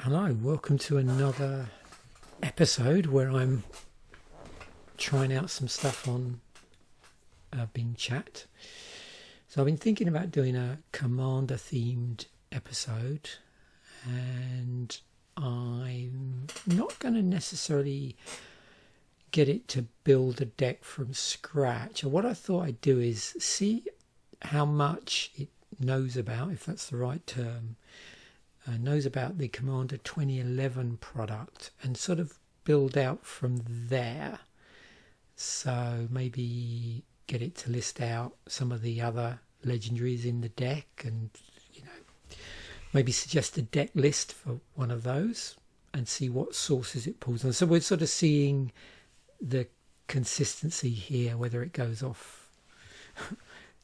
Hello, welcome to another episode where I'm trying out some stuff on Bing Chat. So I've been thinking about doing a commander themed episode, and I'm not going to necessarily get it to build a deck from scratch. What I thought I'd do is see how much it knows about, if that's the right term, knows about the Commander 2011 product and sort of build out from there. So maybe get it to list out some of the other legendaries in the deck and, maybe suggest a deck list for one of those and see what sources it pulls on. So we're sort of seeing the consistency here, whether it goes off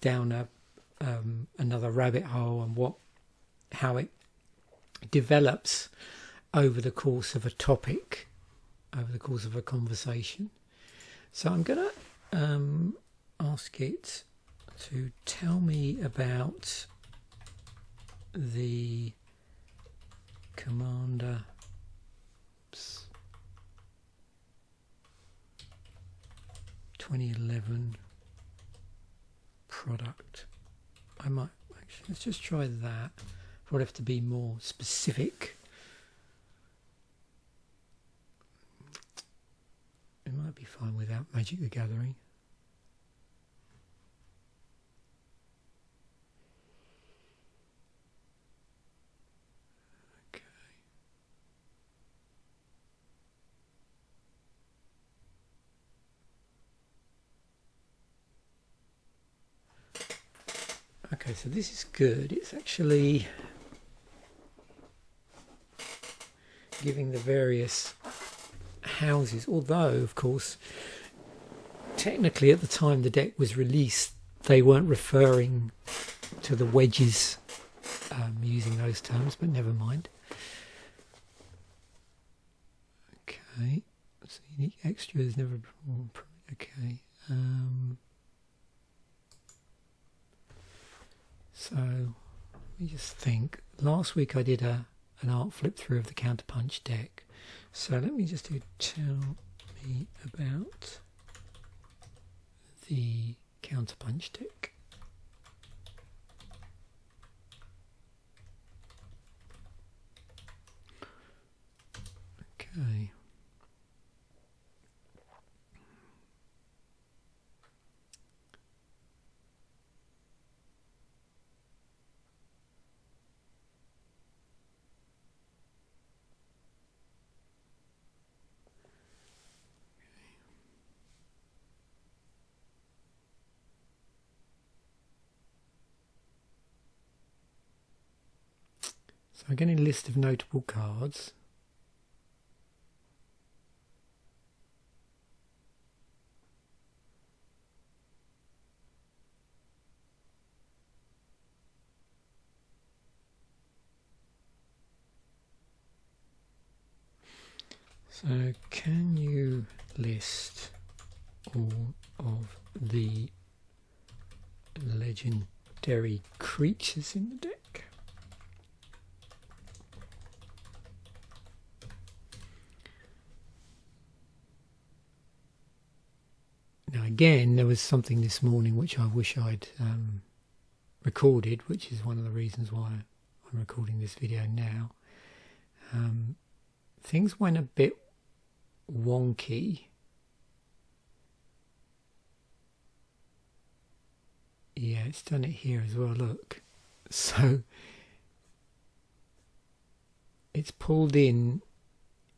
down another rabbit hole and how it develops over the course of a topic, over the course of a conversation. So I'm going to ask it to tell me about the Commander 2011 product. I might actually, let's just try that. I'd have to be more specific. It might be fine without Magic the Gathering. Okay. Okay, so this is good. It's actually giving the various houses, although of course technically at the time the deck was released they weren't referring to the wedges using those terms, but never mind. Okay, so unique extra is never okay. So let me just think. Last week I did an art flip through of the Counterpunch deck. So let me just do tell me about the Counterpunch deck. Okay. So I'm getting a list of notable cards. So can you list all of the legendary creatures in the deck? Now again, there was something this morning which I wish I'd recorded, which is one of the reasons why I'm recording this video now. Things went a bit wonky. Yeah, it's done it here as well, look. So it's pulled in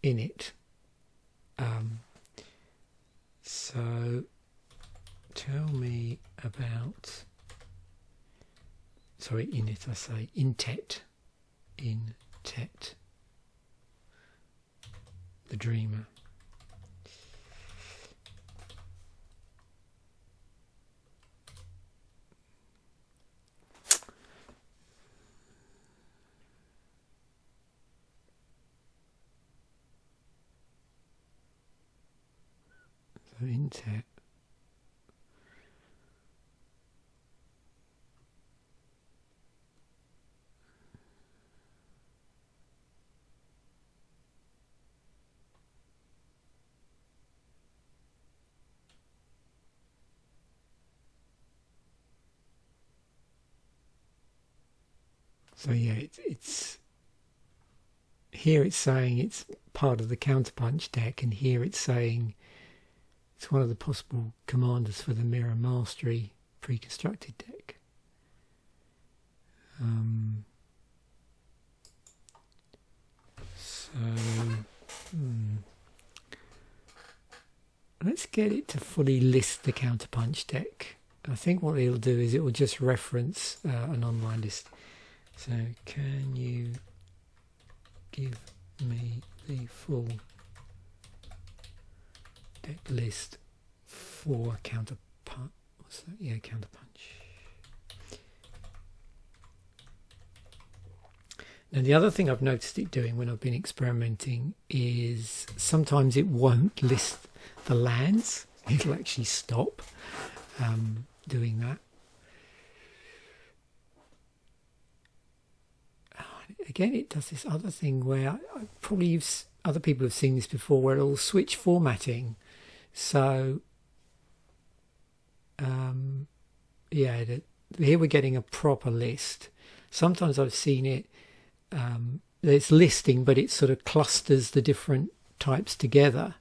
it. So tell me about, sorry, in it I say, in Tet, the Dreamer. So in Tet. So yeah, it's here it's saying it's part of the counterpunch deck, and here it's saying it's one of the possible commanders for the mirror mastery pre-constructed deck. Let's get it to fully list the counterpunch deck. I think what it'll do is it will just reference an online list. So can you give me the full deck list for counterpunch? What's that? Yeah, counterpunch. Now the other thing I've noticed it doing when I've been experimenting is sometimes it won't list the lands. It'll actually stop doing that. Again, it does this other thing where other people have seen this before, where it'll switch formatting. So yeah, here we're getting a proper list. Sometimes I've seen it, it's listing, but it sort of clusters the different types together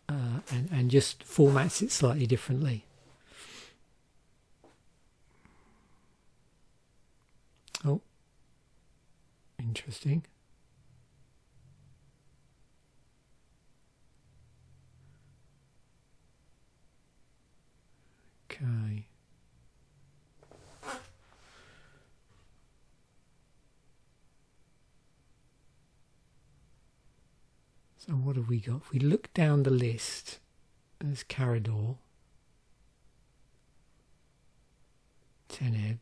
and just formats it slightly differently. Oh, interesting. Okay. So what have we got? If we look down the list, there's Carador, Teneb,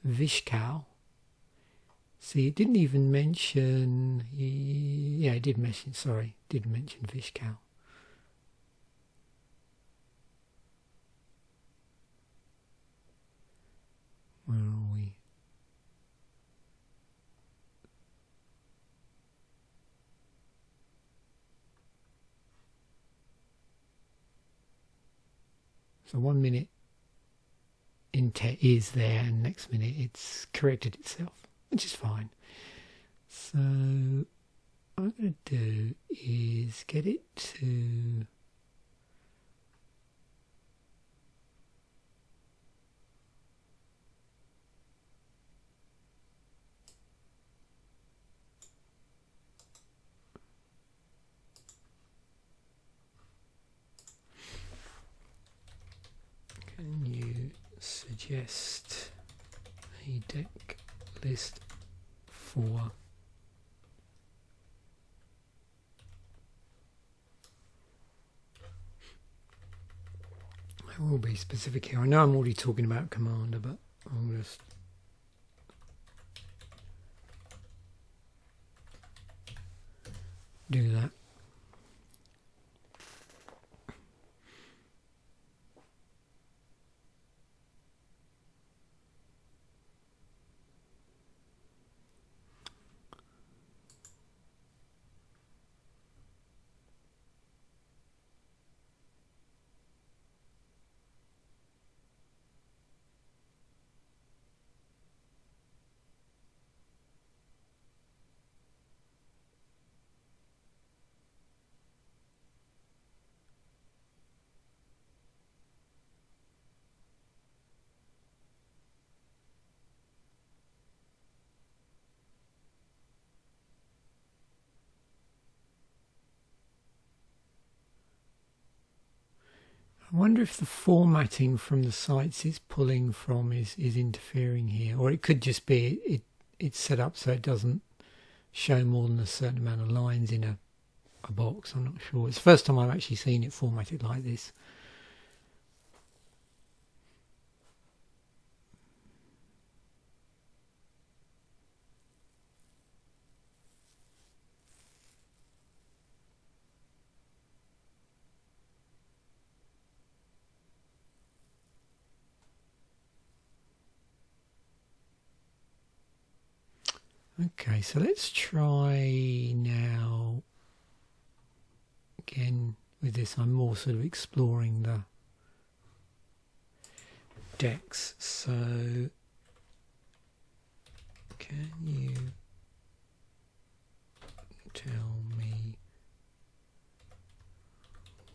Vishkal. See, it didn't even mention... Yeah, it did mention, sorry, did mention Vishkal. Where are we? So 1 minute int is there, and next minute it's corrected itself, which is fine. So what I'm going to do is get it to... Can you suggest a deck list for I will be specific here. I know I'm already talking about Commander, but I'll just do that. I wonder if the formatting from the sites it's pulling from is interfering here, or it could just be it's set up so it doesn't show more than a certain amount of lines in a box. I'm not sure. It's the first time I've actually seen it formatted like this. Okay, so let's try now again with this. I'm more sort of exploring the decks. So Can you tell me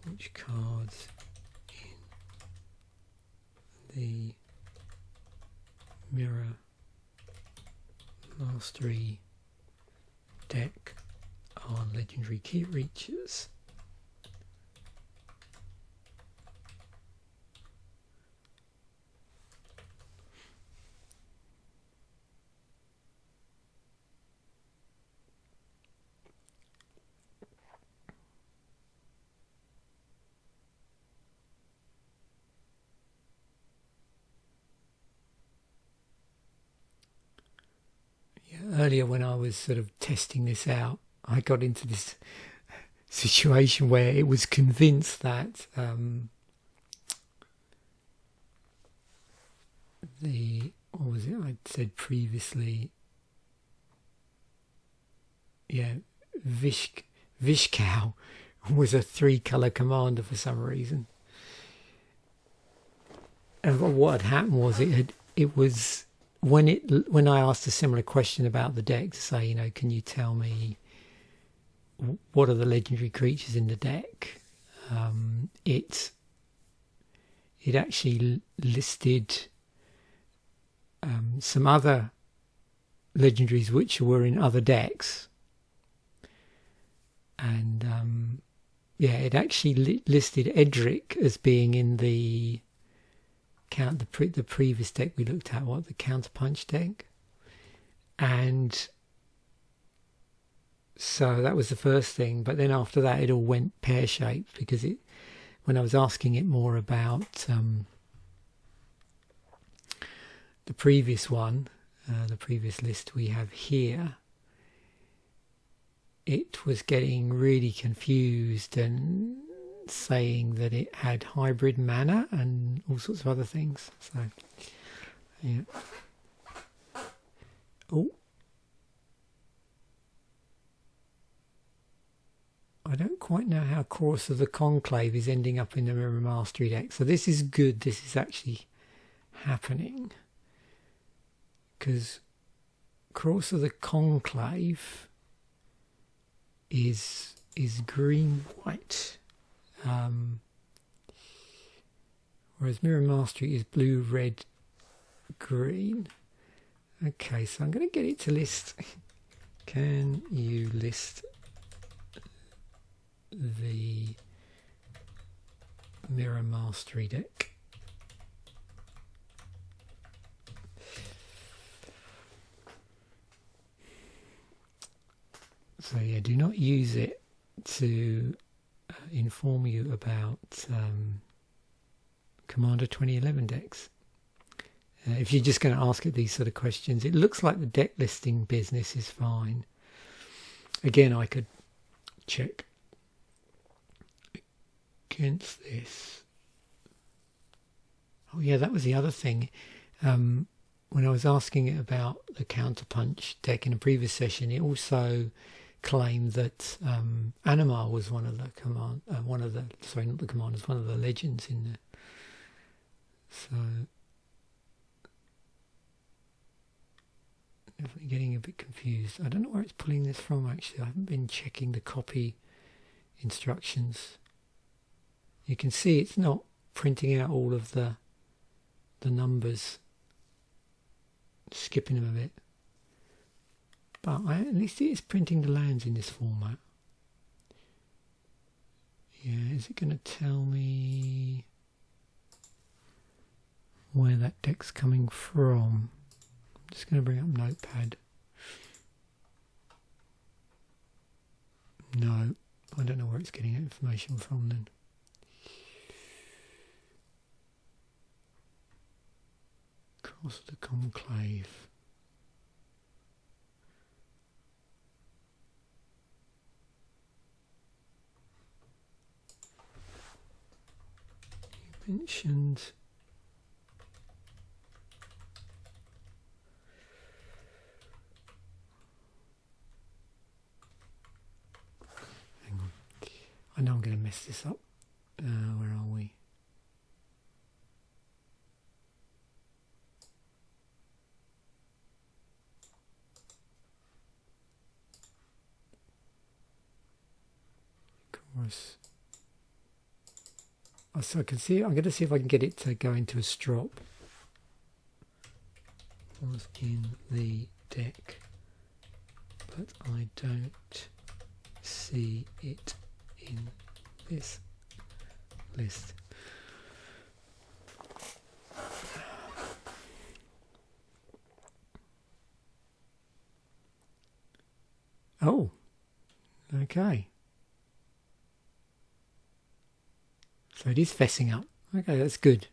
which cards in the Mirror Mastery deck are legendary creatures? Earlier when I was sort of testing this out, I got into this situation where it was convinced that what was it I'd said previously? Yeah, Vishkow was a 3-color commander for some reason. And what had happened was it was when I asked a similar question about the deck to say, you know, can you tell me what are the legendary creatures in the deck? It actually listed some other legendaries which were in other decks, and it actually listed Edric as being in the previous deck we looked at, the Counterpunch deck. And so that was the first thing, but then after that it all went pear-shaped, because when I was asking it more about the previous one, the previous list we have here, it was getting really confused and saying that it had hybrid mana and all sorts of other things. So, yeah. Oh. I don't quite know how Chorus of the Conclave is ending up in the Mirror Mastery deck. So this is good. This is actually happening, because Chorus of the Conclave is green-white. Whereas Mirror Mastery is blue, red, green. Okay, so I'm going to get it to list. Can you list the Mirror Mastery deck? So yeah, do not use it to inform you about Commander 2011 decks. If you're just going to ask it these sort of questions, it looks like the deck listing business is fine. Again, I could check against this. Oh yeah, that was the other thing. When I was asking it about the Counterpunch deck in a previous session, it also claimed that Animar was one of the one of the legends in there. So definitely getting a bit confused. I don't know where it's pulling this from actually. I haven't been checking the copy instructions. You can see it's not printing out all of the numbers, skipping them a bit. But at least it is printing the lands in this format. Yeah, is it going to tell me where that deck's coming from? I'm just going to bring up Notepad. No, I don't know where it's getting that information from then. Cross the Conclave. You mentioned hang on. I know I'm going to mess this up. Where are we? Chorus. So I can see. I'm going to see if I can get it to go into a strop. Was in the deck, but I don't see it in this list. Oh, okay. So it is fessing up. Okay, that's good.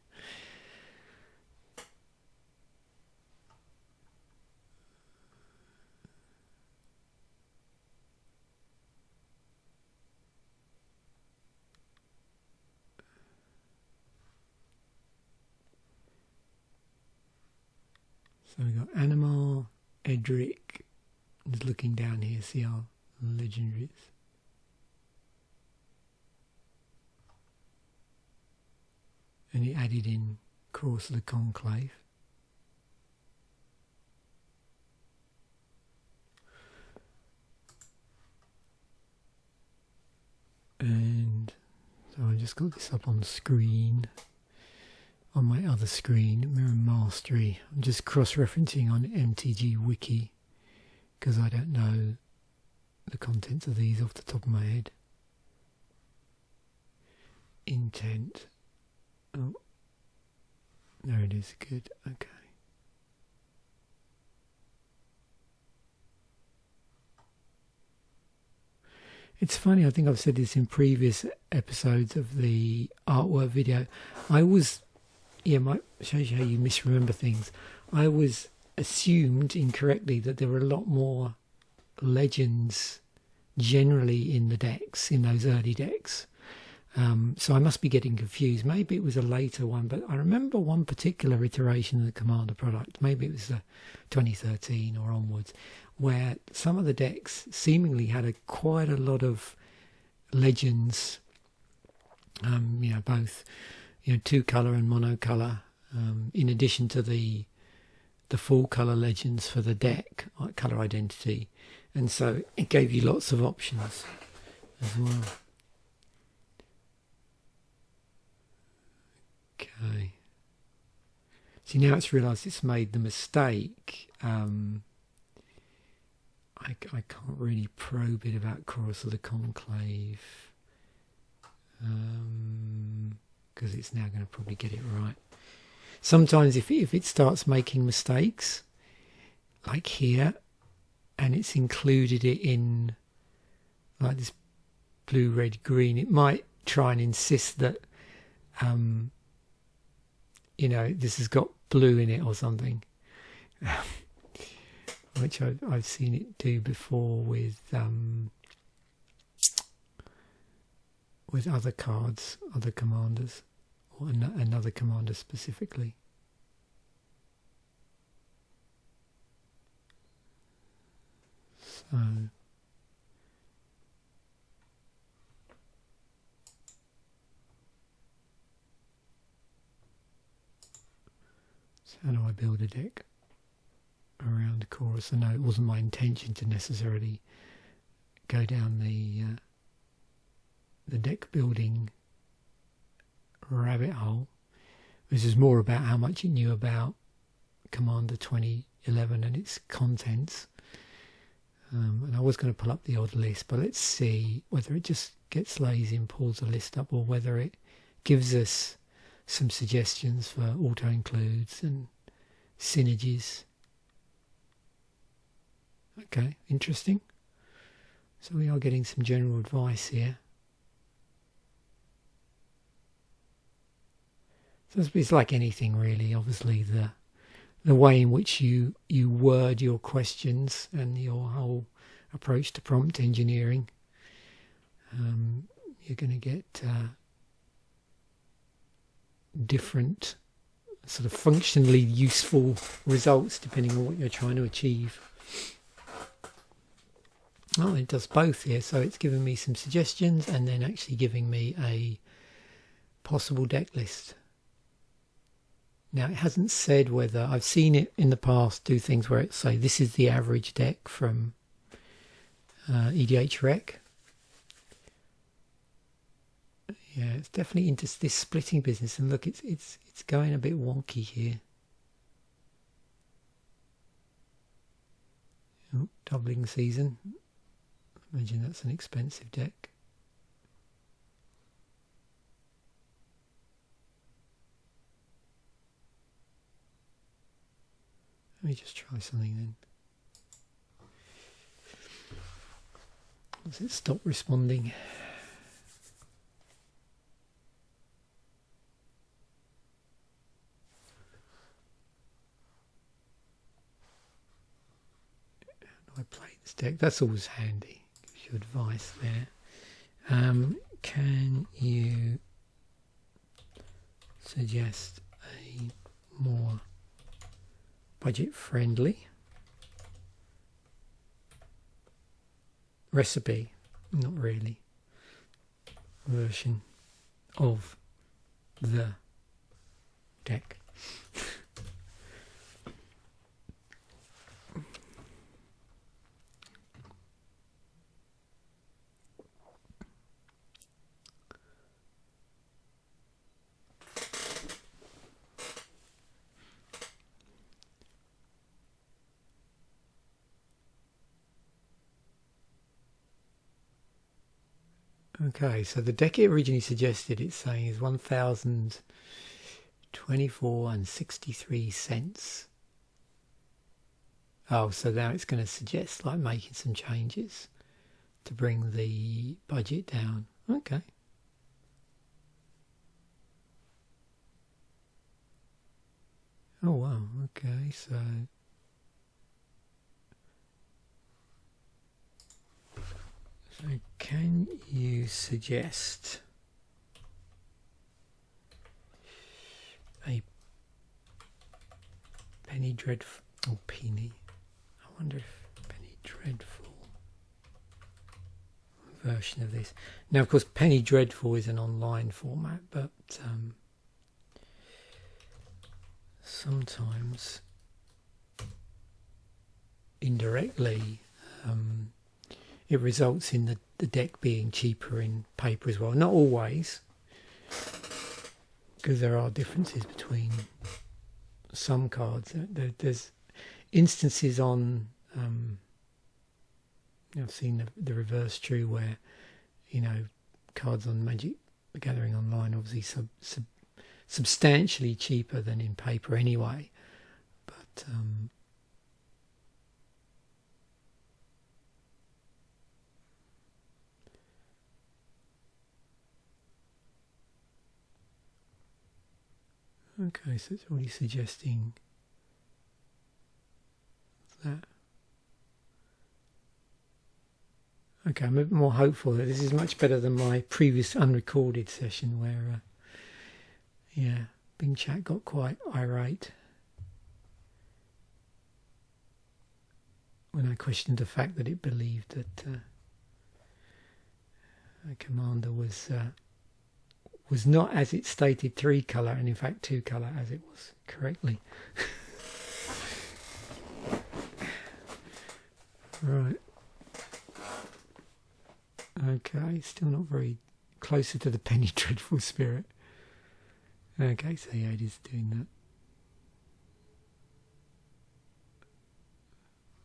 So we've got Animal, Edric is looking down here, see our legendaries. And he added in Course of the Conclave. And so I just got this up on the screen. On my other screen, Mirror Mastery. I'm just cross-referencing on MTG Wiki because I don't know the contents of these off the top of my head. Intent. Oh, there it is. Good. Okay. It's funny, I think I've said this in previous episodes of the artwork video. Shows you how you misremember things. I was assumed incorrectly that there were a lot more legends generally in the decks, in those early decks. So I must be getting confused. Maybe it was a later one, but I remember one particular iteration of the Commander product, maybe it was 2013 or onwards, where some of the decks seemingly had quite a lot of legends, both two colour and monocolor, in addition to the full colour legends for the deck, colour identity, and so it gave you lots of options as well. Okay. See, now it's realised it's made the mistake. I can't really probe it about Chorus of the Conclave, because it's now going to probably get it right. Sometimes if it starts making mistakes, like here, and it's included it in like this blue, red, green, it might try and insist that this has got blue in it or something, which I've seen it do before with other cards, other commanders, or another commander specifically. So how do I build a deck around Chorus? I know it wasn't my intention to necessarily go down the deck building rabbit hole. This is more about how much it knew about Commander 2011 and its contents. And I was going to pull up the odd list, but let's see whether it just gets lazy and pulls the list up, or whether it gives us some suggestions for auto-includes and synergies. Okay, interesting. So we are getting some general advice here. So it's like anything really, obviously the way in which you word your questions and your whole approach to prompt engineering, you're going to get different sort of functionally useful results depending on what you're trying to achieve. Oh, it does both here, so it's giving me some suggestions and then actually giving me a possible deck list. Now, it hasn't said whether, I've seen it in the past do things where it say this is the average deck from EDH Rec. Yeah, it's definitely into this splitting business, and look, it's going a bit wonky here. Oh, doubling season. Imagine that's an expensive deck. Let me just try something then. Does it stop responding? How do I play this deck? That's always handy. Gives you advice there. Can you suggest a more budget-friendly recipe, not really, version of the deck? Okay, so the deck it originally suggested, it's saying, is 1,024.63. Oh, so now it's going to suggest like making some changes to bring the budget down. Okay. Oh wow, okay, so can you suggest a penny dreadful, or penny, I wonder if penny dreadful version of this. Now of course penny dreadful is an online format, but sometimes indirectly it results in the deck being cheaper in paper as well. Not always, because there are differences between some cards. There's instances on, I've seen the reverse true, where, you know, cards on Magic the Gathering Online obviously substantially cheaper than in paper anyway. But okay, so it's already suggesting that. Okay, I'm a bit more hopeful that this is much better than my previous unrecorded session where, yeah, Bing Chat got quite irate when I questioned the fact that it believed that a commander was not, as it stated, 3-colour, and in fact 2-colour, as it was correctly. Right. Okay, still not very closer to the penny dreadful spirit. Okay, so yeah, it is doing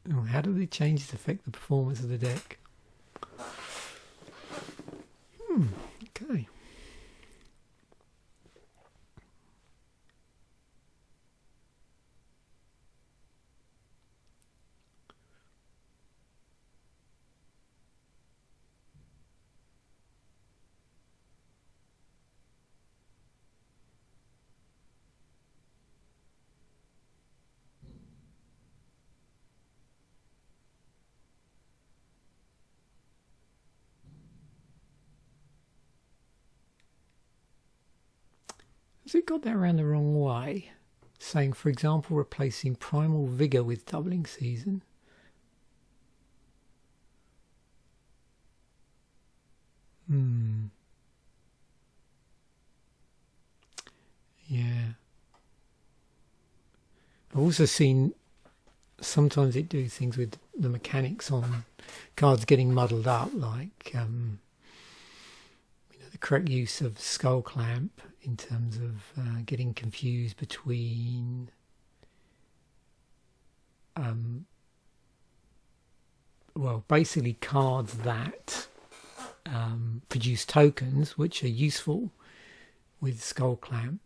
that. Oh, how do the changes affect the performance of the deck? Okay. Has it got that around the wrong way? Saying, for example, replacing Primal Vigour with Doubling Season. Yeah. I've also seen sometimes it do things with the mechanics on cards getting muddled up, like you know, the correct use of skull clamp in terms of getting confused between well, basically cards that produce tokens which are useful with skull clamp,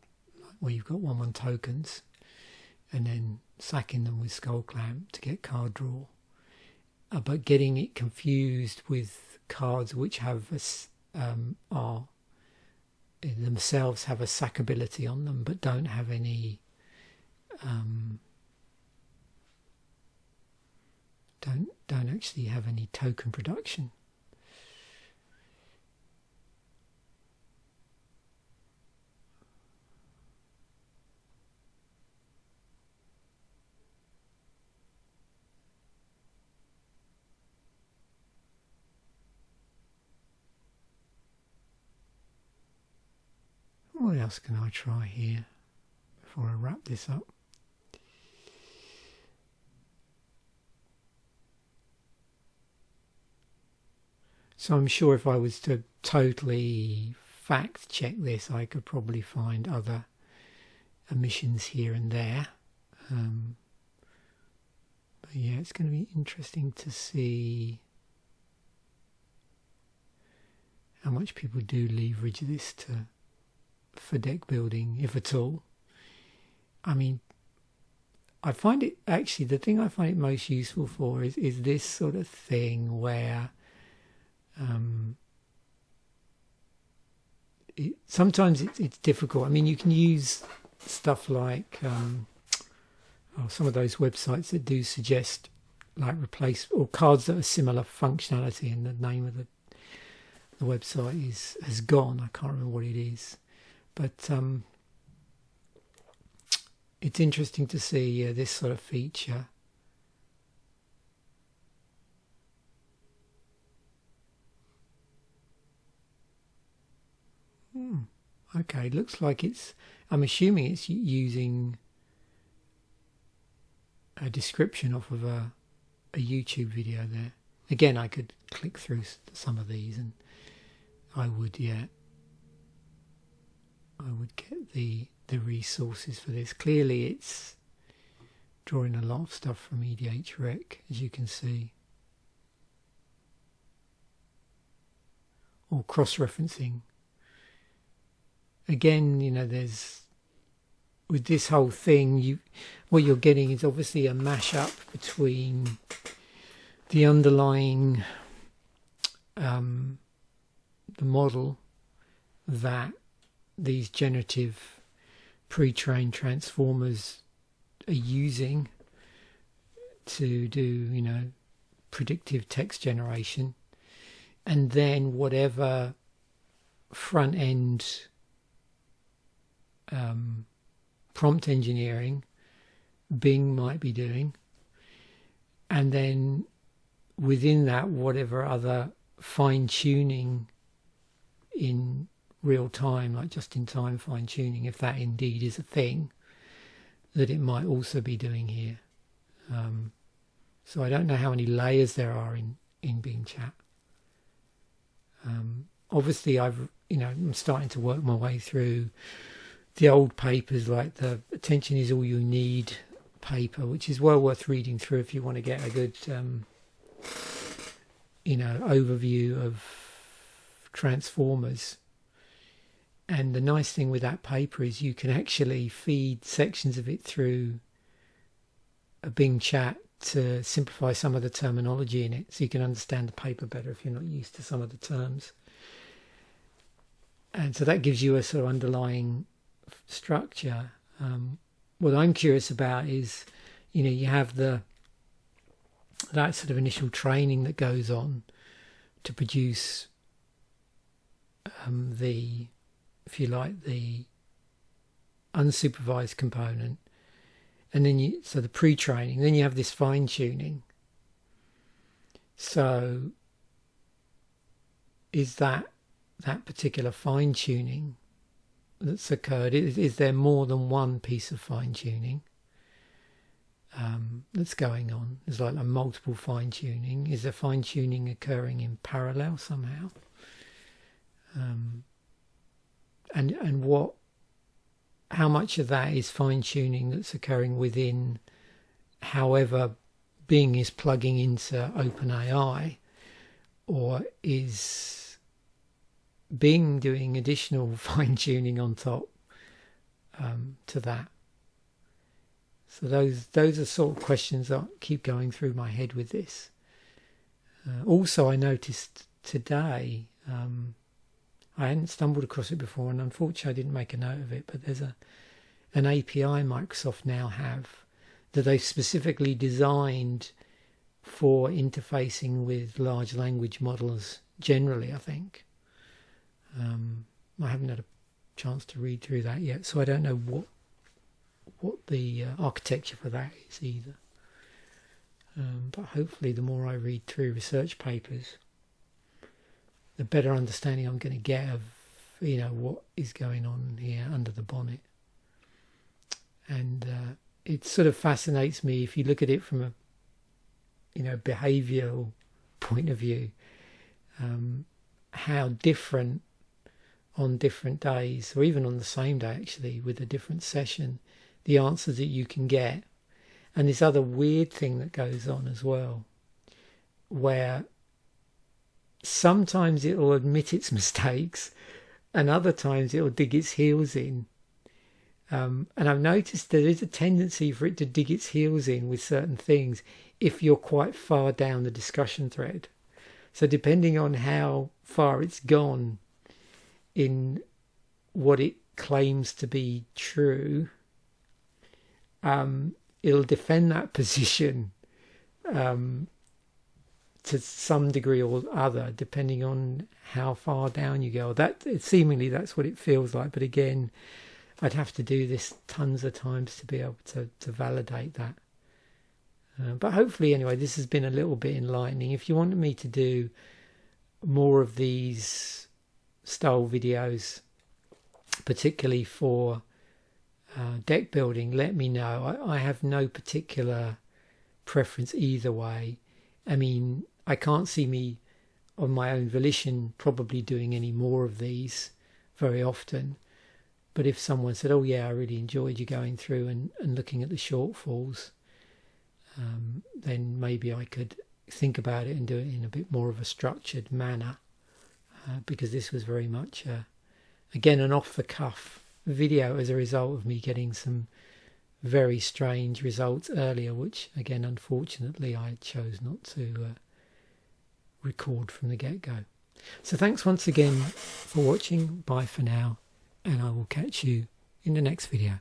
where you've got 1/1 tokens, and then sacking them with skull clamp to get card draw, but getting it confused with cards which have are themselves have a sackability on them but don't have any don't actually have any token production. What else can I try here before I wrap this up? So I'm sure if I was to totally fact check this, I could probably find other omissions here and there. But yeah, it's going to be interesting to see how much people do leverage this for deck building, if at all. I mean, I find it actually, the thing I find it most useful for is this sort of thing where sometimes it's difficult. I mean, you can use stuff like some of those websites that do suggest like replace or cards that are similar functionality, and the name of the website has gone. I can't remember what it is, but it's interesting to see this sort of feature. Okay, looks like I'm assuming it's using a description off of a YouTube video there. Again, I could click through some of these and I would get the resources for this. Clearly it's drawing a lot of stuff from EDHREC, as you can see. Or cross-referencing. Again, you know, there's with this whole thing, what you're getting is obviously a mashup between the underlying the model that these generative pre-trained transformers are using to do, you know, predictive text generation, and then whatever front end prompt engineering Bing might be doing, and then within that whatever other fine-tuning in real time, like just-in-time fine-tuning, if that indeed is a thing, that it might also be doing here. So I don't know how many layers there are in Bing Chat. Obviously I'm starting to work my way through the old papers, like the Attention is All You Need paper, which is well worth reading through if you want to get a good overview of transformers. And the nice thing with that paper is you can actually feed sections of it through a Bing Chat to simplify some of the terminology in it, so you can understand the paper better if you're not used to some of the terms. And so that gives you a sort of underlying structure. What I'm curious about is, you know, you have that sort of initial training that goes on to produce the unsupervised component, and then the pre-training, then you have this fine-tuning. So is that particular fine-tuning that's occurred, is there more than one piece of fine-tuning that's going on? There's like a multiple fine-tuning. Is the fine-tuning occurring in parallel somehow? and how much of that is fine tuning that's occurring within, however Bing is plugging into OpenAI, or is Bing doing additional fine tuning on top to that. So those are sort of questions that keep going through my head with this. Also, I noticed today, I hadn't stumbled across it before, and unfortunately I didn't make a note of it, but there's an API Microsoft now have that they've specifically designed for interfacing with large language models generally, I think. I haven't had a chance to read through that yet, so I don't know what the architecture for that is either. But hopefully the more I read through research papers, the better understanding I'm going to get of, what is going on here under the bonnet. And it sort of fascinates me if you look at it from a, behavioural point of view, how different on different days, or even on the same day actually, with a different session, the answers that you can get. And this other weird thing that goes on as well, where sometimes it'll admit its mistakes and other times it'll dig its heels in. And I've noticed there is a tendency for it to dig its heels in with certain things if you're quite far down the discussion thread. So depending on how far it's gone in what it claims to be true, it'll defend that position to some degree or other, depending on how far down you go. Seemingly that's what it feels like, but again, I'd have to do this tons of times to be able to validate that. But hopefully, anyway, this has been a little bit enlightening. If you wanted me to do more of these style videos, particularly for deck building, let me know. I have no particular preference either way. I mean, I can't see me on my own volition probably doing any more of these very often. But if someone said, oh yeah, I really enjoyed you going through and looking at the shortfalls, then maybe I could think about it and do it in a bit more of a structured manner, because this was very much, again, an off-the-cuff video as a result of me getting some very strange results earlier, which, again, unfortunately, I chose not to record from the get-go. So thanks once again for watching. Bye for now, and I will catch you in the next video.